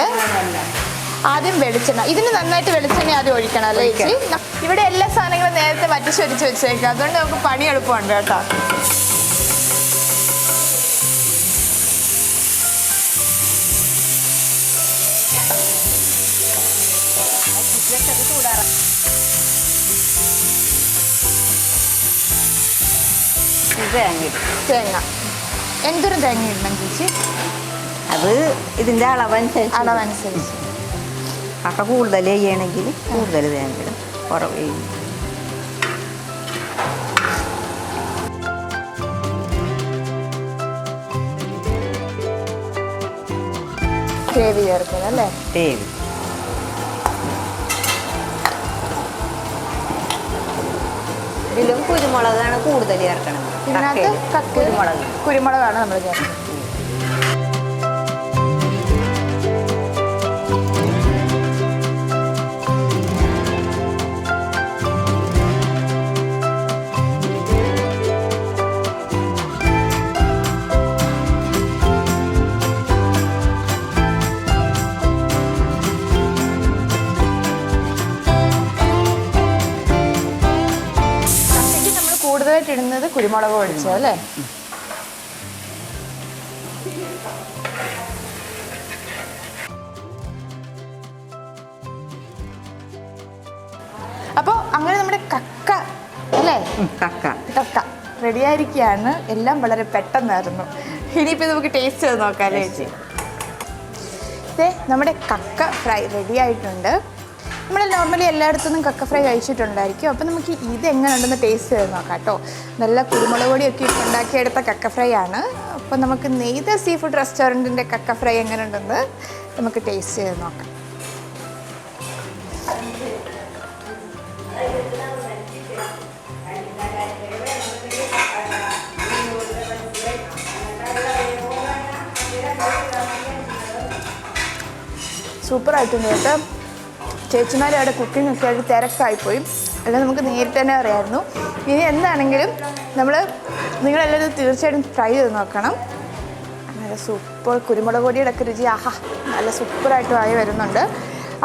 ഒഴിച്ചിട്ട് ആദ്യം വെളിച്ചെണ്ണ. ഇതിന് നന്നായിട്ട് വെളിച്ചെണ്ണ ആദ്യം ഒഴിക്കണം അല്ലേ ചേച്ചി? ഇവിടെ എല്ലാ സാധനങ്ങളും നേരത്തെ വറ്റിച്ചൊരിച്ച് വെച്ചേക്കാം, അതുകൊണ്ട് നമുക്ക് പണി എളുപ്പമുണ്ട് കേട്ടോ. തേങ്ങ എന്തൊരു തേങ്ങ ഇടണം ചേച്ചി? അത് ഇതിൻ്റെ അളവനുസരിച്ച്. കക്ക കൂടുതൽ ചെയ്യണമെങ്കിൽ കൂടുതൽ തേങ്ങ ഇടും, കുറവ് ചെയ്യും. ഗ്രേവി ചേർക്കുന്നത് അല്ലേ? ഗ്രേവി ഇതിലും കുരുമുളകാണ് കൂടുതൽ ചേർക്കണം. ഇതിനകത്ത് കുരുമുളകാണ് നമ്മൾ ചേർക്കുന്നത്. കൂടുതലായിട്ട് ഇടുന്നത് കുരുമുളക് പൊടിച്ചത് അല്ലേ? അപ്പോൾ അങ്ങനെ നമ്മുടെ കക്ക അല്ലേ? കക്ക റെഡിയായിരിക്കുകയാണ്. എല്ലാം വളരെ പെട്ടെന്നായിരുന്നു. ഇനിയിപ്പോൾ നമുക്ക് ടേസ്റ്റ് ചെയ്ത് നോക്കാം അല്ലേ ചേച്ചി? ഇതേ നമ്മുടെ കക്ക ഫ്രൈ റെഡി ആയിട്ടുണ്ട്. നമ്മൾ നോർമലി എല്ലായിടത്തുനിന്നും കക്ക ഫ്രൈ കഴിച്ചിട്ടുണ്ടായിരിക്കും. അപ്പോൾ നമുക്ക് ഇതെങ്ങനെയുണ്ടെന്ന് ടേസ്റ്റ് ചെയ്ത് നോക്കാം കേട്ടോ. നല്ല കുരുമുളക് പൊടിയൊക്കെ ഉണ്ടാക്കിയെടുത്ത കക്ക ഫ്രൈ ആണ്. അപ്പോൾ നമുക്ക് നെയ്ത സീ ഫുഡ് റെസ്റ്റോറൻറ്റിൻ്റെ കക്ക ഫ്രൈ എങ്ങനെയുണ്ടെന്ന് നമുക്ക് ടേസ്റ്റ് ചെയ്ത് നോക്കാം. സൂപ്പറായിട്ടുണ്ട് കേട്ടോ. ചേച്ചിമാർ അവിടെ കുക്കിംഗ് ഒക്കെ ആയിട്ട് തിരക്കായിപ്പോയി, അല്ലെങ്കിൽ നമുക്ക് നേരിട്ട് തന്നെ അറിയാമായിരുന്നു. ഇനി എന്താണെങ്കിലും നിങ്ങളെല്ലാവരും തീർച്ചയായിട്ടും ട്രൈ ചെയ്ത് നോക്കണം. നല്ല സൂപ്പർ കുരുമുളക് പൊടിയുടെ ഒക്കെ രുചി നല്ല സൂപ്പറായിട്ടും ആയി വരുന്നുണ്ട്.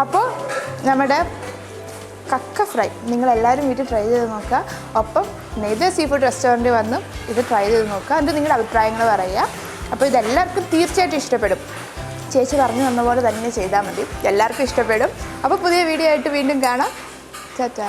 അപ്പോൾ നമ്മുടെ കക്ക ഫ്രൈ നിങ്ങളെല്ലാവരും വീട്ടിൽ ട്രൈ ചെയ്ത് നോക്കുക. ഒപ്പം നെയ്ത സീ ഫുഡ് റെസ്റ്റോറൻറ്റിൽ വന്ന് ഇത് ട്രൈ ചെയ്ത് നോക്കുക. എന്നിട്ട് നിങ്ങളുടെ അഭിപ്രായങ്ങൾ പറയുക. അപ്പോൾ ഇതെല്ലാവർക്കും തീർച്ചയായിട്ടും ഇഷ്ടപ്പെടും. ചേച്ചി പറഞ്ഞു തന്ന പോലെ തന്നെ ചെയ്താൽ മതി, എല്ലാവർക്കും ഇഷ്ടപ്പെടും. അപ്പോൾ പുതിയ വീഡിയോ ആയിട്ട് വീണ്ടും കാണാം. ടാറ്റാ.